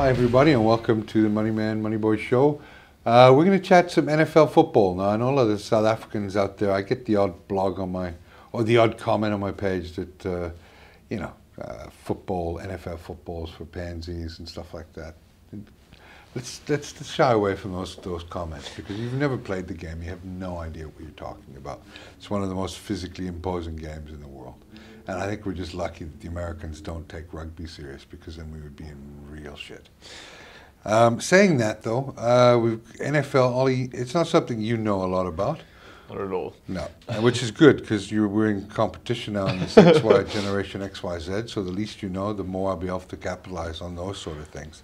Hi everybody and welcome to the Money Man, Money Boy show. We're going to chat some NFL football. Now I know a lot of South Africans out there, I get the odd blog on my, or the odd comment on my page that, football, NFL footballs for pansies and stuff like that. Let's shy away from those comments because you've never played the game, you have no idea what you're talking about. It's one of the most physically imposing games in the world. And I think we're just lucky that the Americans don't take rugby serious because then we would be in real shit. Saying that though, NFL, Ollie, it's not something you know a lot about. Not at all. No, which is good because we're in competition now in this XY generation XYZ, so the least you know, the more I'll be able to capitalize on those sort of things.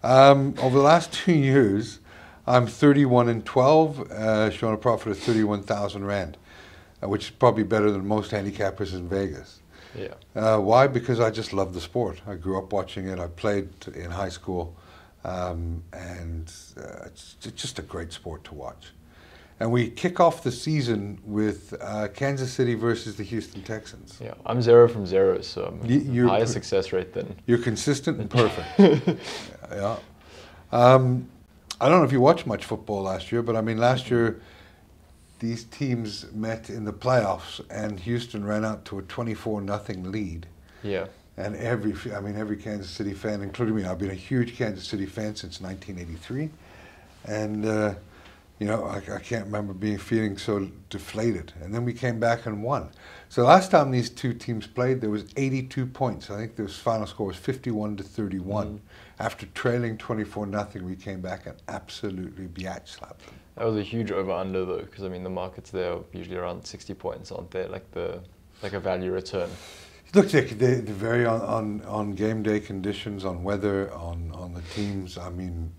Over the last 2 years, I'm 31-12, showing a profit of 31,000 Rand. Which is probably better than most handicappers in Vegas. Yeah. Why? Because I just love the sport. I grew up watching it. I played in high school, and it's just a great sport to watch. And we kick off the season with Kansas City versus the Houston Texans. Yeah, I'm 0 from 0, so I'm higher success rate than... You're consistent and perfect. Yeah. I don't know if you watched much football last year, but I mean last year, these teams met in the playoffs, and Houston ran out to a 24-0 lead. Yeah. And every Kansas City fan, including me, I've been a huge Kansas City fan since 1983, and I can't remember feeling so deflated. And then we came back and won. So last time these two teams played, there was 82 points. I think the final score was 51-31. After trailing 24-0, we came back and absolutely biatch-slapped them. That was a huge over-under though, because I mean the markets there are usually around 60 points, aren't they? Like a value return. Look, they vary on game day conditions, on weather, on the teams. I mean,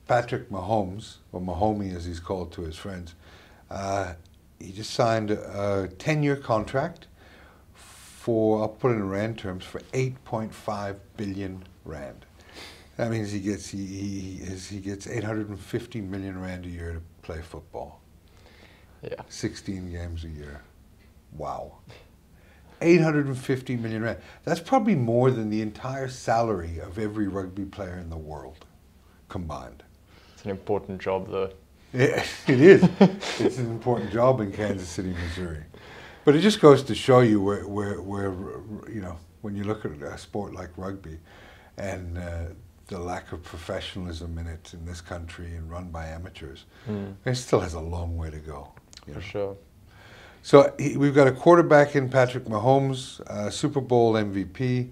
Patrick Mahomes, or Mahomie as he's called to his friends, he just signed a 10-year contract for, I'll put it in Rand terms, for 8.5 billion Rand. That means he gets 850 million Rand a year to play football. Yeah. 16 games a year. Wow. 850 million Rand. That's probably more than the entire salary of every rugby player in the world combined. It's an important job though. It is. It's an important job in Kansas City, Missouri. But it just goes to show you where when you look at a sport like rugby and the lack of professionalism in it in this country and run by amateurs, it still has a long way to go. For sure. So we've got a quarterback in Patrick Mahomes, Super Bowl MVP,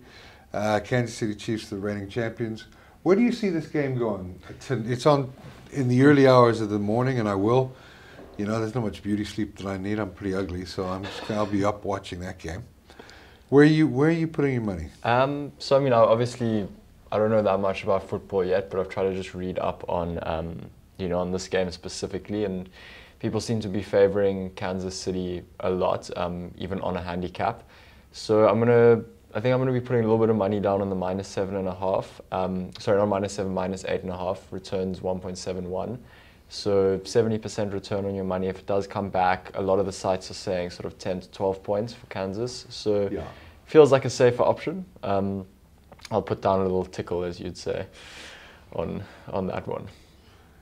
Kansas City Chiefs, the reigning champions. Where do you see this game going? It's on in the early hours of the morning, and I will. There's not much beauty sleep that I need. I'm pretty ugly, so I'll be up watching that game. Where are you putting your money? So I mean, obviously, I don't know that much about football yet, but I've tried to just read up on, on this game specifically, and people seem to be favoring Kansas City a lot, even on a handicap. So I think I'm gonna be putting a little bit of money down on the -7.5. Sorry, not -7, -8.5. Returns 1.71. So 70% return on your money if it does come back. A lot of the sites are saying sort of 10 to 12 points for Kansas. So yeah. Feels like a safer option. I'll put down a little tickle, as you'd say, on that one.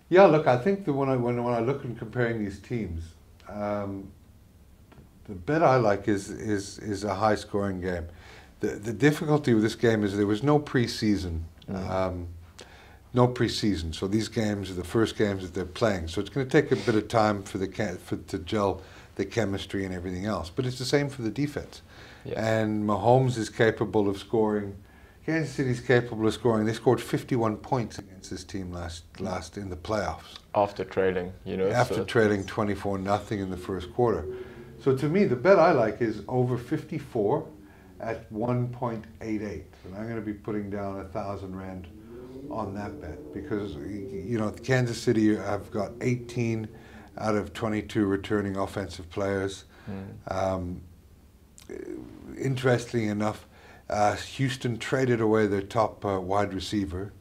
Yeah, look, I think when I look and comparing these teams, the bet I like is a high-scoring game. The difficulty with this game is there was no preseason. So these games are the first games that they're playing. So it's going to take a bit of time to gel the chemistry and everything else. But it's the same for the defense. Yeah. And Mahomes is capable of scoring. Kansas City's capable of scoring. They scored 51 points against this team last in the playoffs. After trailing, After trailing 24-0 in the first quarter. So to me, the bet I like is over 54 at 1.88. And I'm going to be putting down 1,000 Rand on that bet because, Kansas City have got 18 out of 22 returning offensive players. Interestingly enough, Houston traded away their top wide receiver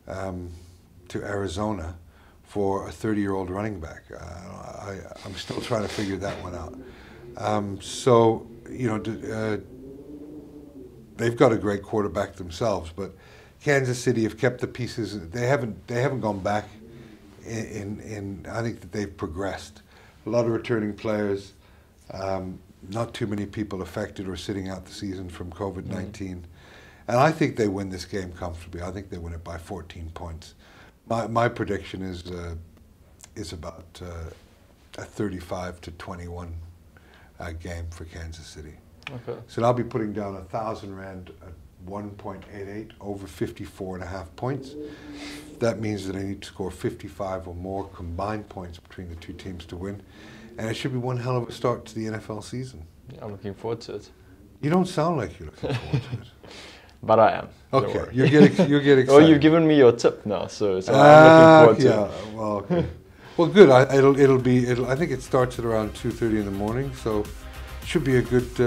to Arizona for a 30-year-old running back. I'm still trying to figure that one out. They've got a great quarterback themselves, but Kansas City have kept the pieces. They haven't gone back. I think that they've progressed. A lot of returning players. Not too many people affected or sitting out the season from COVID-19. And I think they win this game comfortably. I think they win it by 14 points. My prediction is about a 35-21 game for Kansas City. Okay. So I'll be putting down 1,000 Rand at 1.88 over 54.5 points. That means that I need to score 55 or more combined points between the two teams to win. And it should be one hell of a start to the NFL season. Yeah, I'm looking forward to it. You don't sound like you're looking forward to it. But I am. Okay, you get excited. Oh, you've given me your tip now, so I'm looking forward to it. Yeah, well, okay. Well, good. I think it starts at around 2:30 in the morning, so it should be a good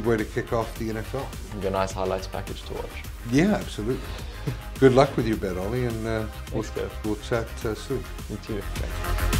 way to kick off the NFL. It'll be a nice highlights package to watch. Yeah, absolutely. Good luck with your bet, Ollie, and Thanks, we'll chat soon. You too. Thanks.